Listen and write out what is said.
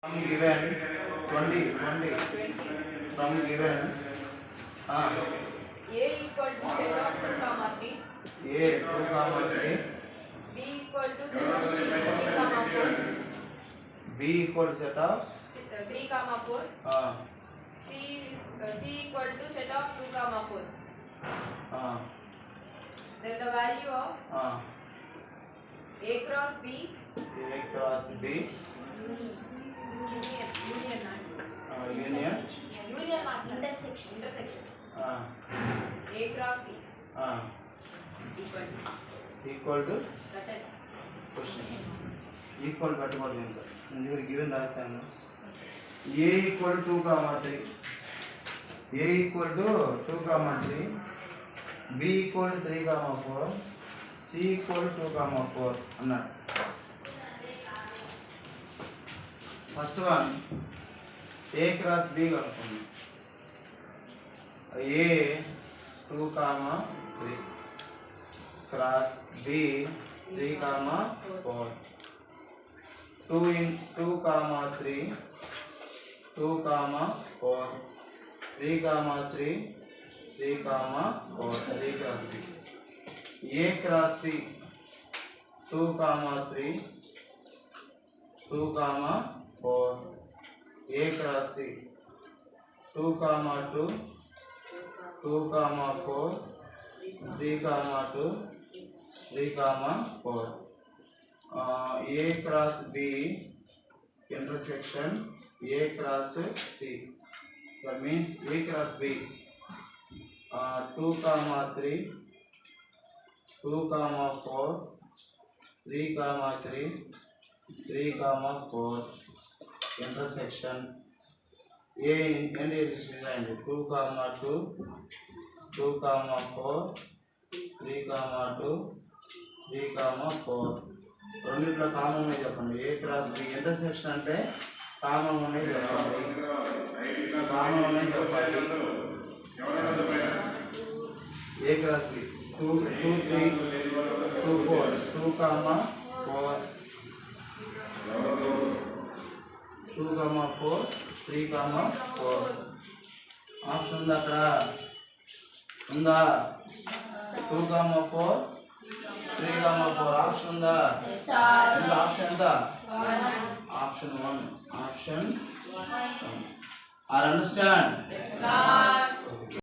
From given 20 from given A equal to set of 2 comma 3. A 2 comma 3 B equal to set of 3 comma 4. B equal to set of 3 comma 4. C equal to set of 2 comma 4. Then the value of A cross B. A cross B union intersection. A cross C equal to button. question equal పెట్టకూడదు ఇంకా ఎందుకంటే given రాశాను A equal to 2 comma 3 A equal to 2 comma 3 B equal to 3 comma 4 C equal to 2 comma 4 అన్నాడు. First one A cross B కనుక్కుందాం. A 2 comma 3 cross B 3 comma 4 2 comma 3 2 comma 4 3 comma 3 3 comma 4 3 cross B. A cross C 2 comma 3 2 comma 4 A cross C 2 comma 2 2 comma 4 3 comma 2 3 comma 4 A cross B intersection A cross C. That means A cross B 2 comma 3 2 comma 4 3 comma 3 3 comma 4 intersection A intersection 2 comma 2 2 comma 4 3 comma 2 3 comma 4 రెండిట్లో common ఉన్నాయి చెప్పండి. ఏ cross B intersection అంటే common ఉన్నాయి చెప్పాలి. Common ఉన్నాయి చెప్పాలి. ఏ cross B 2 3 2 4 2 comma 4 2 comma 4 3 comma 4 option ఉందా అక్కడ ఉందా 2 comma 4 3 comma 4 ఆప్షన్ ఉందా ఆప్షన్ ఎంత ఆప్షన్ 1 ఆప్షన్ 1 ఆర్ అండర్స్టాండ్